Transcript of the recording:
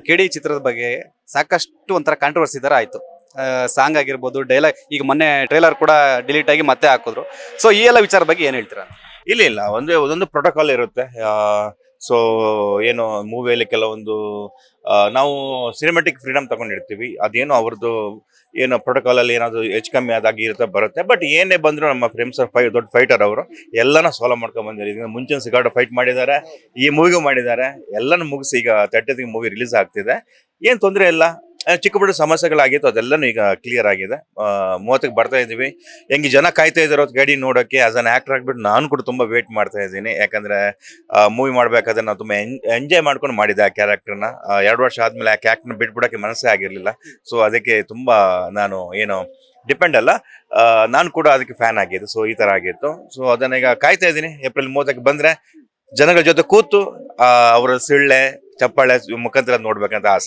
KD ಚಿತ್ರದ ಬಗ್ಗೆ ಸಾಕಷ್ಟು ಒಂಥರ ಕಾಂಟ್ರವರ್ಸಿ ತರ ಆಯ್ತು. ಸಾಂಗ್ ಆಗಿರ್ಬೋದು, ಡೈಲಾಗ್, ಈಗ ಮೊನ್ನೆ ಟ್ರೈಲರ್ ಕೂಡ ಡಿಲೀಟ್ ಆಗಿ ಮತ್ತೆ ಹಾಕಿದ್ರು. ಸೊ ಈ ಎಲ್ಲ ವಿಚಾರ ಬಗ್ಗೆ ಏನ್ ಹೇಳ್ತೀರಾ? ಇಲ್ಲ ಒಂದೊಂದು ಪ್ರೋಟೋಕಾಲ್ ಇರುತ್ತೆ. ಸೊ ಏನು ಮೂವಿಯಲ್ಲಿ ಕೆಲವೊಂದು ನಾವು ಸಿನಿಮಾಟಿಕ್ ಫ್ರೀಡಮ್ ತಗೊಂಡಿರ್ತೀವಿ. ಅದೇನೋ ಅವ್ರದ್ದು ಏನೋ ಪ್ರೋಟೋಕಾಲ್ ಅಲ್ಲಿ ಏನಾದ್ರು ಹೆಚ್ಚು ಕಮ್ಮಿ ಆದಾಗಿ ಇರುತ್ತೆ ಬರುತ್ತೆ. ಬಟ್ ಏನೇ ಬಂದ್ರು ನಮ್ಮ ಫ್ರೆಂಡ್ಸ್ ದೊಡ್ಡ ಫೈಟರ್ ಅವರು ಎಲ್ಲಾನು ಸಾಲ್ವ್ ಮಾಡ್ಕೊಂಡ್ ಬಂದಿದ್ದಾರೆ. ಈಗ ಮುಂಚಿನ ಸಿಗಾಟ ಫೈಟ್ ಮಾಡಿದ್ದಾರೆ, ಈ ಮೂವಿಗೂ ಮಾಡಿದ್ದಾರೆ. ಎಲ್ಲಾನು ಮುಗಿಸಿ ಈಗ 30th ಮೂವಿ ರಿಲೀಸ್ ಆಗ್ತಿದೆ. ಏನ್ ತೊಂದರೆ ಇಲ್ಲ. ಚಿಕ್ಕ ಪುಟ್ಟ ಸಮಸ್ಯೆಗಳಾಗಿತ್ತು, ಅದೆಲ್ಲನೂ ಈಗ ಕ್ಲಿಯರ್ ಆಗಿದೆ. 30ಕ್ಕೆ ಬರ್ತಾ ಇದೀವಿ. ಹೆಂಗೆ ಜನ ಕಾಯ್ತಾ ಇದಾರೋ ಗಾಡಿ ನೋಡೋಕೆ. ಆಸ್ ಅನ್ ಆಕ್ಟರ್ ಆಗ್ಬಿಟ್ಟು ನಾನು ಕೂಡ ತುಂಬಾ ವೇಟ್ ಮಾಡ್ತಾ ಇದ್ದೀನಿ. ಯಾಕಂದ್ರೆ ಮೂವಿ ಮಾಡ್ಬೇಕಾದ್ರೆ ನಾವು ತುಂಬಾ ಎಂಜಾಯ್ ಮಾಡ್ಕೊಂಡು ಮಾಡಿದ್ದೆ ಆ ಕ್ಯಾರೆಕ್ಟರ್ನ. 2 ವರ್ಷ ಆದ್ಮೇಲೆ ಆ ಕ್ಯಾರೆಕ್ಟರ್ನ ಬಿಟ್ಬಿಡಕ್ಕೆ ಮನಸ್ಸೇ ಆಗಿರ್ಲಿಲ್ಲ. ಸೊ ಅದಕ್ಕೆ ತುಂಬಾ ನಾನು ಏನು ಡಿಪೆಂಡ್ ಅಲ್ಲ, ನಾನು ಕೂಡ ಅದಕ್ಕೆ ಫ್ಯಾನ್ ಆಗಿದ್ದು. ಸೊ ಈ ತರ ಆಗಿತ್ತು. ಸೊ ಅದನ್ನ ಈಗ ಕಾಯ್ತಾ ಇದ್ದೀನಿ. ಏಪ್ರಿಲ್ 30ಕ್ಕೆ ಬಂದ್ರೆ ಜನಗಳ ಜೊತೆ ಕೂತು ಅವರ ಸಿಳ್ಳೆ ಚಪ್ಪಾಳೆ ಮುಖಾಂತರ ನೋಡ್ಬೇಕಂತ ಆಸೆ.